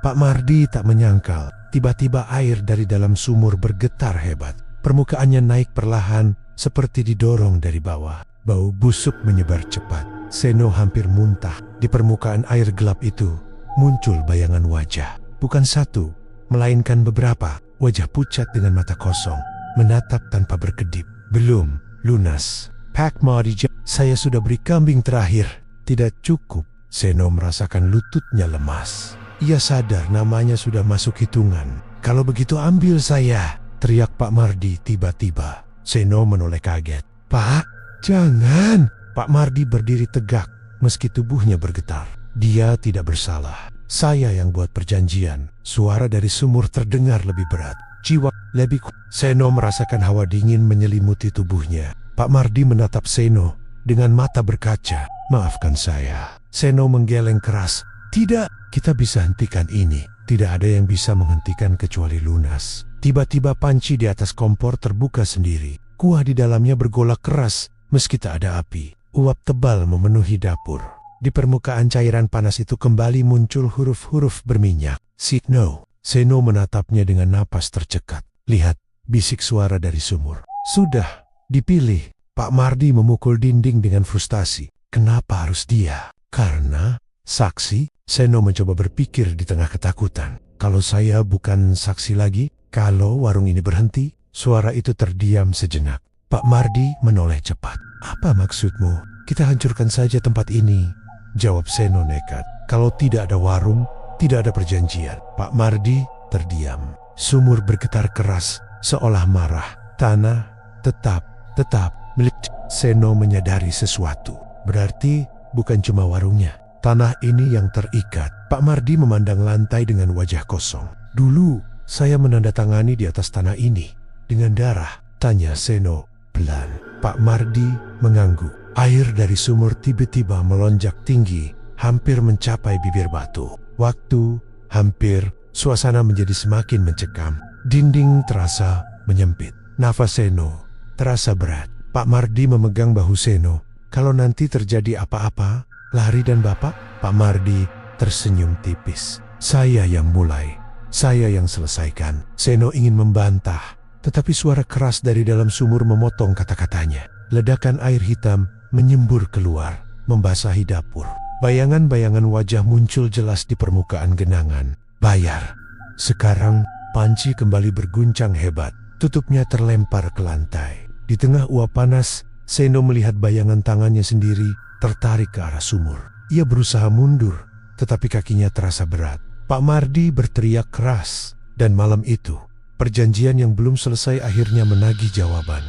Pak Mardi tak menyangkal. Tiba-tiba air dari dalam sumur bergetar hebat. Permukaannya naik perlahan, seperti didorong dari bawah. Bau busuk menyebar cepat. Seno hampir muntah. Di permukaan air gelap itu, muncul bayangan wajah. Bukan satu, melainkan beberapa. Wajah pucat dengan mata kosong, menatap tanpa berkedip. Belum, lunas. Pak Mardi, saya sudah beri kambing terakhir. Tidak cukup. Seno merasakan lututnya lemas. Ia sadar namanya sudah masuk hitungan. Kalau begitu ambil saya, teriak Pak Mardi tiba-tiba. Seno menoleh kaget. Pak, jangan. Pak Mardi berdiri tegak meski tubuhnya bergetar. Dia tidak bersalah. Saya yang buat perjanjian. Suara dari sumur terdengar lebih berat. Jiwa lebih Seno merasakan hawa dingin menyelimuti tubuhnya. Pak Mardi menatap Seno dengan mata berkaca. Maafkan saya. Seno menggeleng keras. Tidak, kita bisa hentikan ini. Tidak ada yang bisa menghentikan kecuali lunas. Tiba-tiba panci di atas kompor terbuka sendiri. Kuah di dalamnya bergolak keras meski tak ada api. Uap tebal memenuhi dapur. Di permukaan cairan panas itu kembali muncul huruf-huruf berminyak. Sino. Seno menatapnya dengan napas tercekat. Lihat, bisik suara dari sumur. Sudah, dipilih. Pak Mardi memukul dinding dengan frustasi. Kenapa harus dia? Karena saksi. Seno mencoba berpikir di tengah ketakutan. Kalau saya bukan saksi lagi, kalau warung ini berhenti. Suara itu terdiam sejenak. Pak Mardi menoleh cepat. Apa maksudmu? Kita hancurkan saja tempat ini, jawab Seno nekat. Kalau tidak ada warung, tidak ada perjanjian. Pak Mardi terdiam. Sumur bergetar keras, seolah marah. Tanah tetap milik. Seno menyadari sesuatu. Berarti bukan cuma warungnya. Tanah ini yang terikat. Pak Mardi memandang lantai dengan wajah kosong. Dulu, saya menandatangani di atas tanah ini. Dengan darah, tanya Seno pelan. Pak Mardi mengangguk. Air dari sumur tiba-tiba melonjak tinggi, hampir mencapai bibir batu. Waktu hampir, suasana menjadi semakin mencekam. Dinding terasa menyempit. Nafas Seno terasa berat. Pak Mardi memegang bahu Seno. Kalau nanti terjadi apa-apa, lari dan Bapak? Pak Mardi tersenyum tipis. Saya yang mulai. Saya yang selesaikan. Seno ingin membantah, tetapi suara keras dari dalam sumur memotong kata-katanya. Ledakan air hitam menyembur keluar, membasahi dapur. Bayangan-bayangan wajah muncul jelas di permukaan genangan. Bayar. Sekarang, panci kembali berguncang hebat. Tutupnya terlempar ke lantai. Di tengah uap panas, Seno melihat bayangan tangannya sendiri tertarik ke arah sumur. Ia berusaha mundur, tetapi kakinya terasa berat. Pak Mardi berteriak keras, dan malam itu, perjanjian yang belum selesai akhirnya menagih jawaban.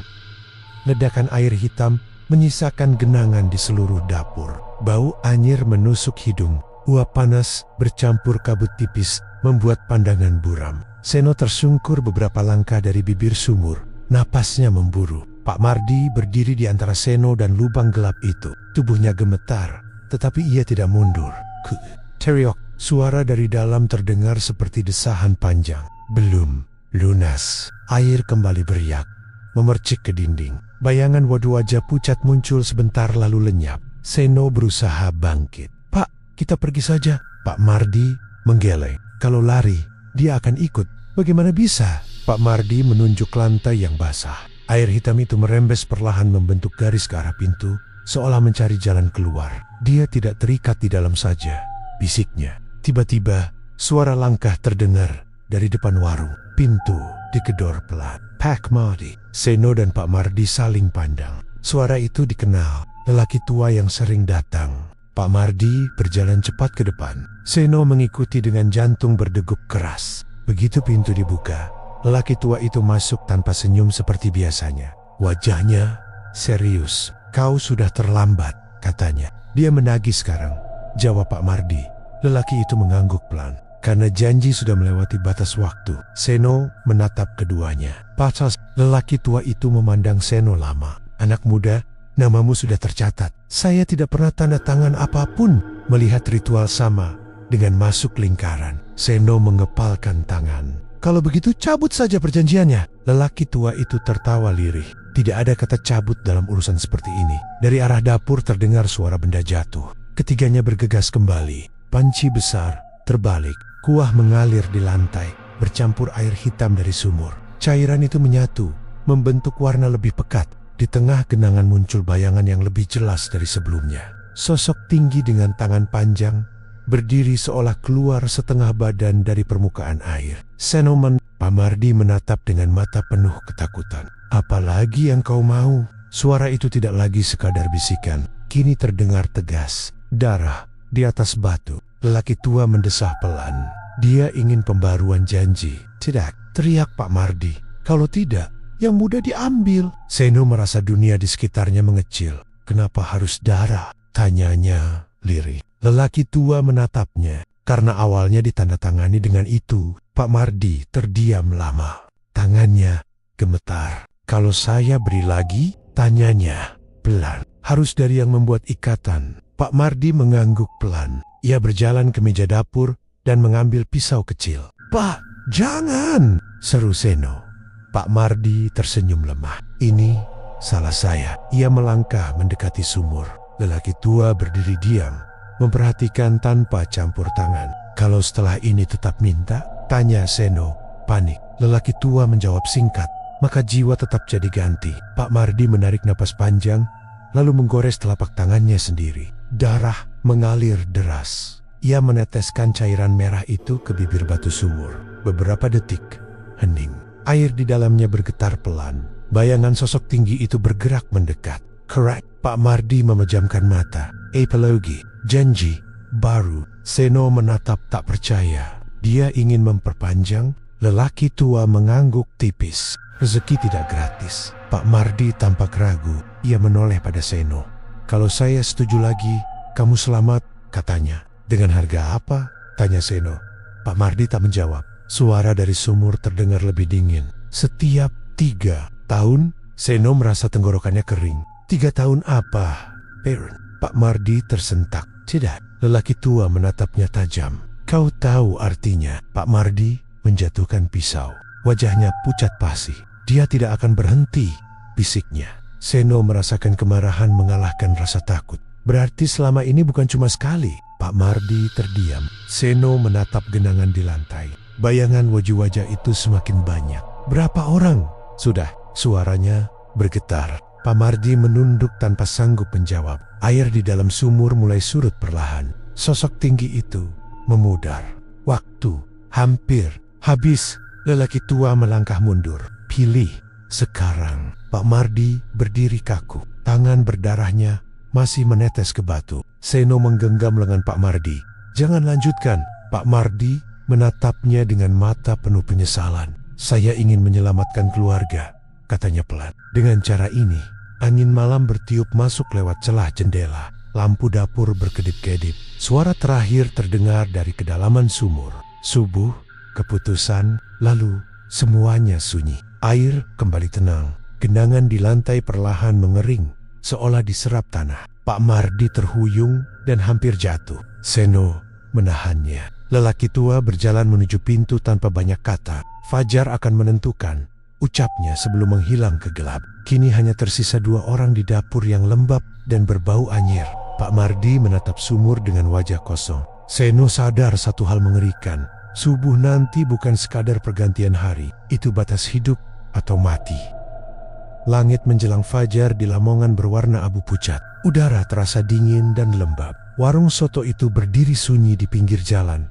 Ledakan air hitam menyisakan genangan di seluruh dapur. Bau anyir menusuk hidung. Uap panas bercampur kabut tipis membuat pandangan buram. Seno tersungkur beberapa langkah dari bibir sumur. Napasnya memburu. Pak Mardi berdiri di antara Seno dan lubang gelap itu. Tubuhnya gemetar, tetapi ia tidak mundur. Teriak. Suara dari dalam terdengar seperti desahan panjang. Belum. Lunas. Air kembali beriak, memercik ke dinding. Bayangan wajah pucat muncul sebentar lalu lenyap. Seno berusaha bangkit. Pak, kita pergi saja. Pak Mardi menggeleng. Kalau lari, dia akan ikut. Bagaimana bisa? Pak Mardi menunjuk lantai yang basah. Air hitam itu merembes perlahan membentuk garis ke arah pintu, seolah mencari jalan keluar. Dia tidak terikat di dalam saja, bisiknya. Tiba-tiba, suara langkah terdengar dari depan warung. Pintu digedor pelan. Pak Mardi. Seno dan Pak Mardi saling pandang. Suara itu dikenal, lelaki tua yang sering datang. Pak Mardi berjalan cepat ke depan. Seno mengikuti dengan jantung berdegup keras. Begitu pintu dibuka, lelaki tua itu masuk tanpa senyum seperti biasanya. Wajahnya serius. Kau sudah terlambat, katanya. Dia menagih sekarang, jawab Pak Mardi. Lelaki itu mengangguk pelan. Karena janji sudah melewati batas waktu. Seno menatap keduanya. Patas, lelaki tua itu memandang Seno lama. Anak muda, namamu sudah tercatat. Saya tidak pernah tanda tangan apapun. Melihat ritual sama dengan masuk lingkaran. Seno mengepalkan tangan. Kalau begitu cabut saja perjanjiannya. Lelaki tua itu tertawa lirih. Tidak ada kata cabut dalam urusan seperti ini. Dari arah dapur terdengar suara benda jatuh. Ketiganya bergegas kembali. Panci besar terbalik. Kuah mengalir di lantai, bercampur air hitam dari sumur. Cairan itu menyatu, membentuk warna lebih pekat. Di tengah genangan muncul bayangan yang lebih jelas dari sebelumnya. Sosok tinggi dengan tangan panjang berdiri seolah keluar setengah badan dari permukaan air. Seno Pak Mardi menatap dengan mata penuh ketakutan. "Apalagi yang kau mau?" Suara itu tidak lagi sekadar bisikan, kini terdengar tegas. "Darah di atas batu." Lelaki tua mendesah pelan. Dia ingin pembaruan janji. "Tidak," teriak Pak Mardi. "Kalau tidak, yang muda diambil." Seno merasa dunia di sekitarnya mengecil. "Kenapa harus darah?" tanyanya lirih. Lelaki tua menatapnya. Karena awalnya ditandatangani dengan itu, Pak Mardi terdiam lama. Tangannya gemetar. "Kalau saya beri lagi?" tanyanya pelan. "Harus dari yang membuat ikatan." Pak Mardi mengangguk pelan. Ia berjalan ke meja dapur dan mengambil pisau kecil. "Pak, jangan!" seru Seno. Pak Mardi tersenyum lemah. "Ini salah saya." Ia melangkah mendekati sumur. Lelaki tua berdiri diam, memperhatikan tanpa campur tangan. "Kalau setelah ini tetap minta?" tanya Seno, panik. Lelaki tua menjawab singkat, "Maka jiwa tetap jadi ganti." Pak Mardi menarik napas panjang, lalu menggores telapak tangannya sendiri. Darah mengalir deras. Ia meneteskan cairan merah itu ke bibir batu sumur. Beberapa detik, hening. Air di dalamnya bergetar pelan. Bayangan sosok tinggi itu bergerak mendekat. "Correct." Pak Mardi memejamkan mata. "Epilogi, janji baru." Seno menatap tak percaya. Dia ingin memperpanjang. Lelaki tua mengangguk tipis. "Rezeki tidak gratis." Pak Mardi tampak ragu. Ia menoleh pada Seno. "Kalau saya setuju lagi, kamu selamat," katanya. "Dengan harga apa?" tanya Seno. Pak Mardi tak menjawab. Suara dari sumur terdengar lebih dingin. "Setiap 3 tahun, Seno merasa tenggorokannya kering. 3 tahun apa, Baron? Pak Mardi tersentak. "Tidak." Lelaki tua menatapnya tajam. "Kau tahu artinya?" Pak Mardi menjatuhkan pisau. Wajahnya pucat pasi. "Dia tidak akan berhenti," bisiknya. Seno merasakan kemarahan mengalahkan rasa takut. "Berarti selama ini bukan cuma sekali." Pak Mardi terdiam. Seno menatap genangan di lantai. Bayangan wajah-wajah itu semakin banyak. "Berapa orang?" "Sudah." Suaranya bergetar. Pak Mardi menunduk tanpa sanggup menjawab. Air di dalam sumur mulai surut perlahan. Sosok tinggi itu memudar. Waktu hampir habis. Lelaki tua melangkah mundur. "Pilih sekarang." Pak Mardi berdiri kaku. Tangan berdarahnya masih menetes ke batu. Seno menggenggam lengan Pak Mardi. "Jangan lanjutkan." Pak Mardi menatapnya dengan mata penuh penyesalan. "Saya ingin menyelamatkan keluarga," katanya pelan. Dengan cara ini, angin malam bertiup masuk lewat celah jendela. Lampu dapur berkedip-kedip. Suara terakhir terdengar dari kedalaman sumur. Subuh, keputusan, lalu semuanya sunyi. Air kembali tenang. Genangan di lantai perlahan mengering, seolah diserap tanah. Pak Mardi terhuyung dan hampir jatuh. Seno menahannya. Lelaki tua berjalan menuju pintu tanpa banyak kata. "Fajar akan menentukan," ucapnya sebelum menghilang ke gelap. Kini hanya tersisa 2 orang di dapur yang lembab dan berbau anyir. Pak Mardi menatap sumur dengan wajah kosong. Seno sadar satu hal mengerikan. Subuh nanti bukan sekadar pergantian hari. Itu batas hidup atau mati. Langit menjelang fajar di Lamongan berwarna abu pucat. Udara terasa dingin dan lembab. Warung soto itu berdiri sunyi di pinggir jalan.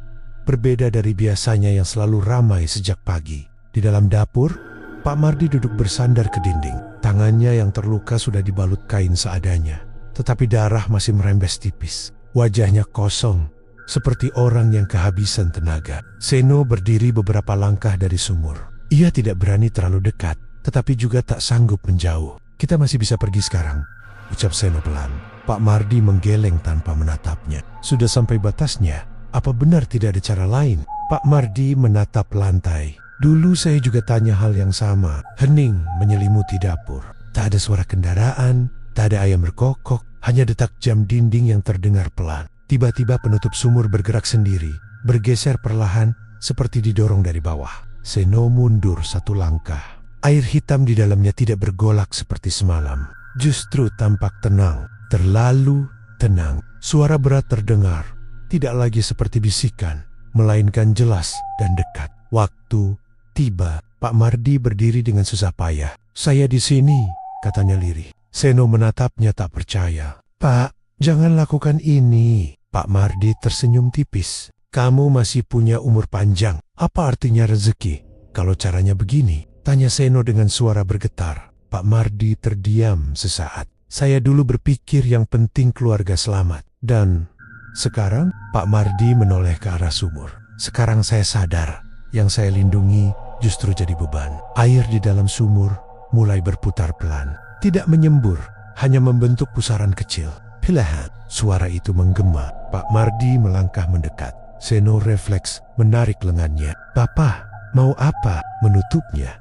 Berbeda dari biasanya yang selalu ramai sejak pagi. Di dalam dapur, Pak Mardi duduk bersandar ke dinding. Tangannya yang terluka sudah dibalut kain seadanya. Tetapi darah masih merembes tipis. Wajahnya kosong, seperti orang yang kehabisan tenaga. Seno berdiri beberapa langkah dari sumur. Ia tidak berani terlalu dekat, tetapi juga tak sanggup menjauh. "Kita masih bisa pergi sekarang," ucap Seno pelan. Pak Mardi menggeleng tanpa menatapnya. Sudah sampai batasnya. Apa benar tidak ada cara lain? Pak Mardi menatap lantai. "Dulu saya juga tanya hal yang sama." Hening menyelimuti dapur. Tak ada suara kendaraan, tak ada ayam berkokok, hanya detak jam dinding yang terdengar pelan. Tiba-tiba penutup sumur bergerak sendiri, bergeser perlahan seperti didorong dari bawah. Seno mundur 1 langkah. Air hitam di dalamnya tidak bergolak seperti semalam. Justru tampak tenang, terlalu tenang. Suara berat terdengar, tidak lagi seperti bisikan, melainkan jelas dan dekat. Waktu tiba. Pak Mardi berdiri dengan susah payah. "Saya di sini," katanya lirih. Seno menatapnya tak percaya. "Pak, jangan lakukan ini." Pak Mardi tersenyum tipis. Kamu masih punya umur panjang. Apa artinya rezeki? Kalau caranya begini, tanya Seno dengan suara bergetar. Pak Mardi terdiam sesaat. Saya dulu berpikir yang penting keluarga selamat. Dan sekarang Pak Mardi menoleh ke arah sumur. Sekarang saya sadar, yang saya lindungi justru jadi beban. Air di dalam sumur mulai berputar pelan. Tidak menyembur, hanya membentuk pusaran kecil. Pilahan, suara itu menggema. Pak Mardi melangkah mendekat. Seno refleks menarik lengannya. Papa, mau apa? Menutupnya.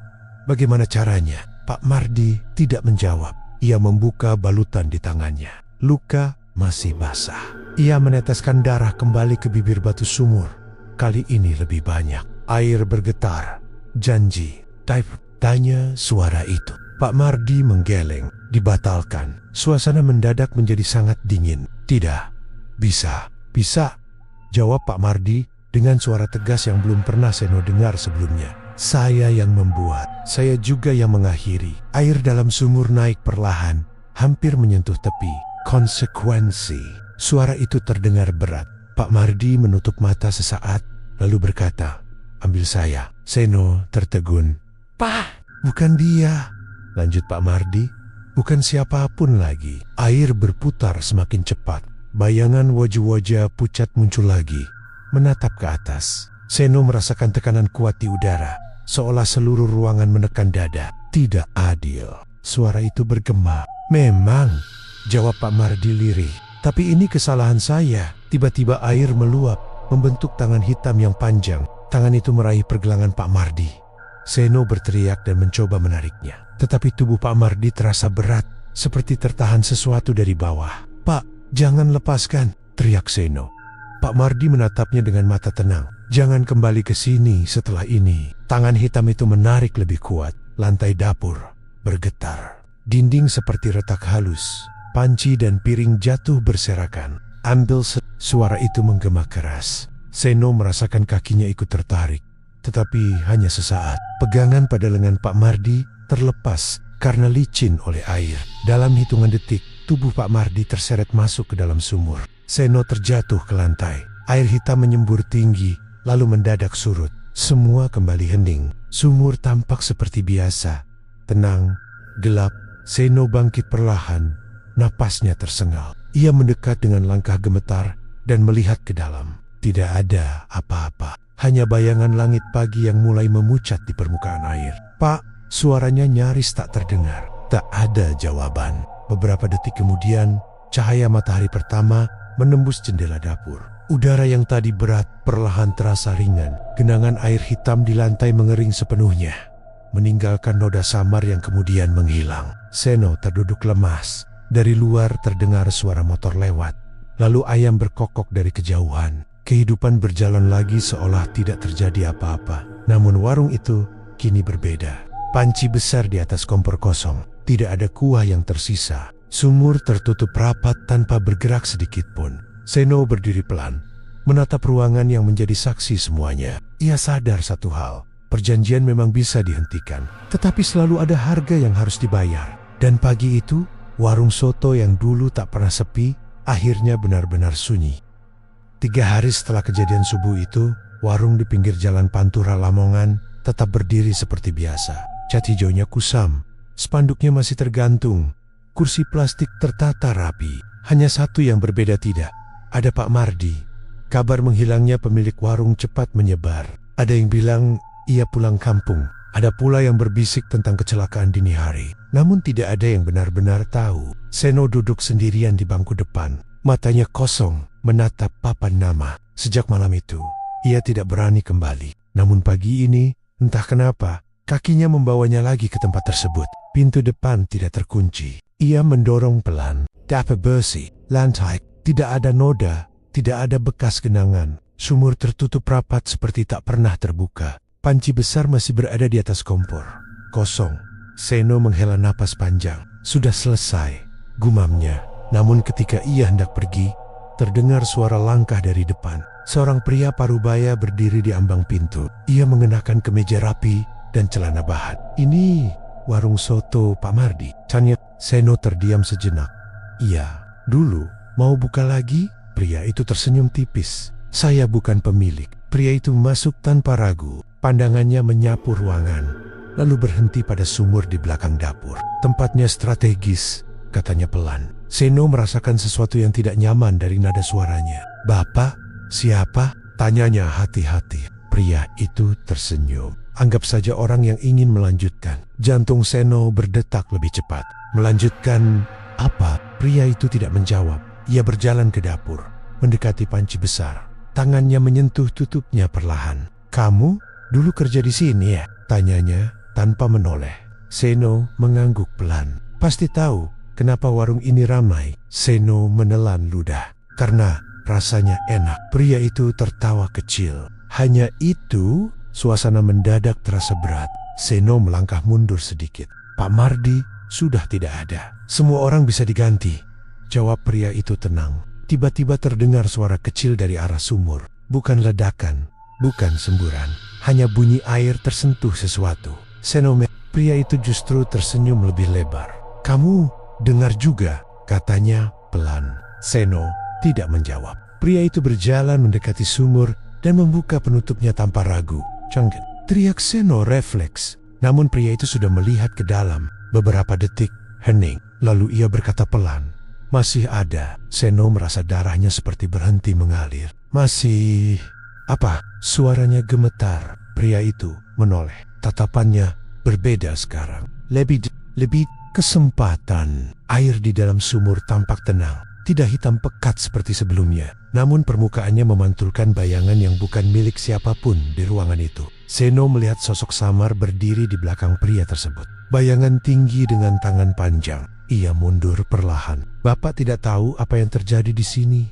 Bagaimana caranya? Pak Mardi tidak menjawab. Ia membuka balutan di tangannya. Luka masih basah. Ia meneteskan darah kembali ke bibir batu sumur. Kali ini lebih banyak. Air bergetar. Janji. Tanya suara itu. Pak Mardi menggeleng. Dibatalkan. Suasana mendadak menjadi sangat dingin. Tidak. Bisa. Jawab Pak Mardi dengan suara tegas yang belum pernah Seno dengar sebelumnya. Saya yang membuat. Saya juga yang mengakhiri. Air dalam sumur naik perlahan. Hampir menyentuh tepi. Konsekuensi. Suara itu terdengar berat. Pak Mardi menutup mata sesaat. Lalu berkata, ambil saya. Seno tertegun. Pak, bukan dia. Lanjut Pak Mardi. Bukan siapapun lagi. Air berputar semakin cepat. Bayangan wajah-wajah pucat muncul lagi. Menatap ke atas. Seno merasakan tekanan kuat di udara. Seolah seluruh ruangan menekan dada. Tidak adil. Suara itu bergema. Memang, jawab Pak Mardi lirih. Tapi ini kesalahan saya. Tiba-tiba air meluap, membentuk tangan hitam yang panjang. Tangan itu meraih pergelangan Pak Mardi. Seno berteriak dan mencoba menariknya. Tetapi tubuh Pak Mardi terasa berat, seperti tertahan sesuatu dari bawah. Pak, jangan lepaskan, teriak Seno. Pak Mardi menatapnya dengan mata tenang. Jangan kembali ke sini setelah ini. Tangan hitam itu menarik lebih kuat. Lantai dapur bergetar. Dinding seperti retak halus. Panci dan piring jatuh berserakan. Suara itu menggema keras. Seno merasakan kakinya ikut tertarik. Tetapi hanya sesaat. Pegangan pada lengan Pak Mardi terlepas karena licin oleh air. Dalam hitungan detik, tubuh Pak Mardi terseret masuk ke dalam sumur. Seno terjatuh ke lantai. Air hitam menyembur tinggi, lalu mendadak surut. Semua kembali hening. Sumur tampak seperti biasa. Tenang, gelap. Seno bangkit perlahan. Napasnya tersengal. Ia mendekat dengan langkah gemetar dan melihat ke dalam. Tidak ada apa-apa. Hanya bayangan langit pagi yang mulai memucat di permukaan air. Pak, suaranya nyaris tak terdengar. Tak ada jawaban. Beberapa detik kemudian, cahaya matahari pertama menembus jendela dapur. Udara yang tadi berat perlahan terasa ringan. Genangan air hitam di lantai mengering sepenuhnya, meninggalkan noda samar yang kemudian menghilang. Seno terduduk lemas. Dari luar terdengar suara motor lewat. Lalu ayam berkokok dari kejauhan. Kehidupan berjalan lagi seolah tidak terjadi apa-apa. Namun warung itu kini berbeda. Panci besar di atas kompor kosong. Tidak ada kuah yang tersisa. Sumur tertutup rapat tanpa bergerak sedikit pun. Seno berdiri pelan, menatap ruangan yang menjadi saksi semuanya. Ia sadar satu hal, perjanjian memang bisa dihentikan, tetapi selalu ada harga yang harus dibayar. Dan pagi itu, warung soto yang dulu tak pernah sepi, akhirnya benar-benar sunyi. 3 hari setelah kejadian subuh itu, warung di pinggir jalan Pantura Lamongan tetap berdiri seperti biasa. Cat hijaunya kusam, spanduknya masih tergantung, kursi plastik tertata rapi. Hanya satu yang berbeda tidak. Ada Pak Mardi. Kabar menghilangnya pemilik warung cepat menyebar. Ada yang bilang ia pulang kampung. Ada pula yang berbisik tentang kecelakaan dini hari. Namun tidak ada yang benar-benar tahu. Seno duduk sendirian di bangku depan. Matanya kosong, menatap papan nama. Sejak malam itu, ia tidak berani kembali. Namun pagi ini, entah kenapa, kakinya membawanya lagi ke tempat tersebut. Pintu depan tidak terkunci. Ia mendorong pelan. Dapat bersih, lantai. Tidak ada noda, tidak ada bekas genangan. Sumur tertutup rapat seperti tak pernah terbuka. Panci besar masih berada di atas kompor. Kosong. Seno menghela napas panjang. Sudah selesai, gumamnya. Namun ketika ia hendak pergi, terdengar suara langkah dari depan. Seorang pria parubaya berdiri di ambang pintu. Ia mengenakan kemeja rapi dan celana bahat. Ini warung soto Pak Mardi, tanya. Seno terdiam sejenak. Iya, dulu. Mau buka lagi? Pria itu tersenyum tipis. Saya bukan pemilik. Pria itu masuk tanpa ragu. Pandangannya menyapu ruangan, lalu berhenti pada sumur di belakang dapur. Tempatnya strategis, katanya pelan. Seno merasakan sesuatu yang tidak nyaman dari nada suaranya. Bapak, siapa? Tanyanya hati-hati. Pria itu tersenyum. Anggap saja orang yang ingin melanjutkan. Jantung Seno berdetak lebih cepat. Melanjutkan apa? Pria itu tidak menjawab. Ia berjalan ke dapur, mendekati panci besar. Tangannya menyentuh tutupnya perlahan. Kamu dulu kerja di sini ya? Tanyanya tanpa menoleh. Seno mengangguk pelan. Pasti tahu kenapa warung ini ramai. Seno menelan ludah. Karena rasanya enak. Pria itu tertawa kecil. Hanya itu, suasana mendadak terasa berat. Seno melangkah mundur sedikit. Pak Mardi sudah tidak ada. Semua orang bisa diganti, jawab pria itu tenang. Tiba-tiba terdengar suara kecil dari arah sumur. Bukan ledakan, bukan semburan. Hanya bunyi air tersentuh sesuatu. Seno, pria itu justru tersenyum lebih lebar. Kamu dengar juga, katanya pelan. Seno tidak menjawab. Pria itu berjalan mendekati sumur dan membuka penutupnya tanpa ragu. Cengket, teriak Seno refleks. Namun pria itu sudah melihat ke dalam. Beberapa detik, hening. Lalu ia berkata pelan, masih ada. Seno merasa darahnya seperti berhenti mengalir. Masih... Apa? Suaranya gemetar. Pria itu menoleh. Tatapannya berbeda sekarang. Lebih kesempatan. Air di dalam sumur tampak tenang. Tidak hitam pekat seperti sebelumnya. Namun permukaannya memantulkan bayangan yang bukan milik siapapun di ruangan itu. Seno melihat sosok samar berdiri di belakang pria tersebut. Bayangan tinggi dengan tangan panjang. Ia mundur perlahan. Bapak tidak tahu apa yang terjadi di sini,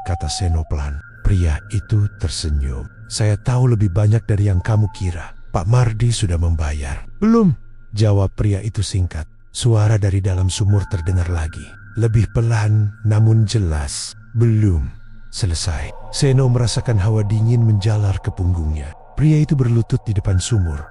kata Seno pelan. Pria itu tersenyum. Saya tahu lebih banyak dari yang kamu kira. Pak Mardi sudah membayar. Belum, jawab pria itu singkat. Suara dari dalam sumur terdengar lagi. Lebih pelan namun jelas. Belum selesai. Seno merasakan hawa dingin menjalar ke punggungnya. Pria itu berlutut di depan sumur.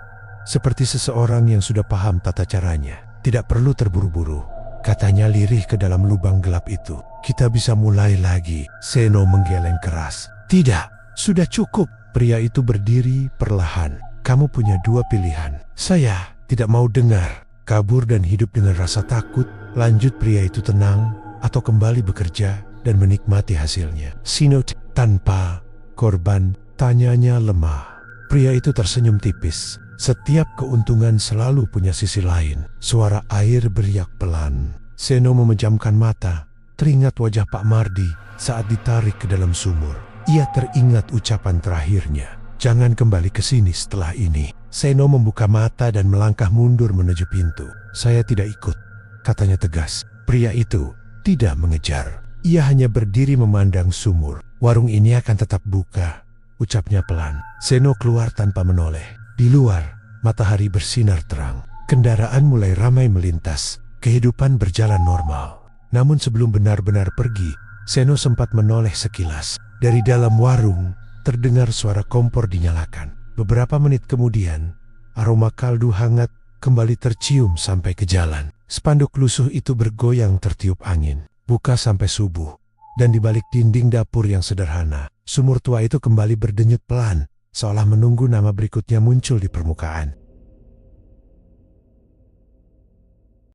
Seperti seseorang yang sudah paham tata caranya. Tidak perlu terburu-buru, katanya lirih ke dalam lubang gelap itu. Kita bisa mulai lagi. Seno menggeleng keras. Tidak, sudah cukup. Pria itu berdiri perlahan. Kamu punya dua pilihan. Saya tidak mau dengar. Kabur dan hidup dengan rasa takut, lanjut pria itu tenang, atau kembali bekerja dan menikmati hasilnya. Seno tanpa korban, tanyanya lemah. Pria itu tersenyum tipis. Setiap keuntungan selalu punya sisi lain. Suara air beriak pelan. Seno memejamkan mata, teringat wajah Pak Mardi saat ditarik ke dalam sumur. Ia teringat ucapan terakhirnya. Jangan kembali ke sini setelah ini. Seno membuka mata dan melangkah mundur menuju pintu. Saya tidak ikut, katanya tegas. Pria itu tidak mengejar. Ia hanya berdiri memandang sumur. Warung ini akan tetap buka, ucapnya pelan. Seno keluar tanpa menoleh. Di luar, matahari bersinar terang. Kendaraan mulai ramai melintas. Kehidupan berjalan normal. Namun sebelum benar-benar pergi, Seno sempat menoleh sekilas. Dari dalam warung, terdengar suara kompor dinyalakan. Beberapa menit kemudian, aroma kaldu hangat kembali tercium sampai ke jalan. Spanduk lusuh itu bergoyang tertiup angin. Buka sampai subuh. Dan di balik dinding dapur yang sederhana, sumur tua itu kembali berdenyut pelan, seolah menunggu nama berikutnya muncul di permukaan.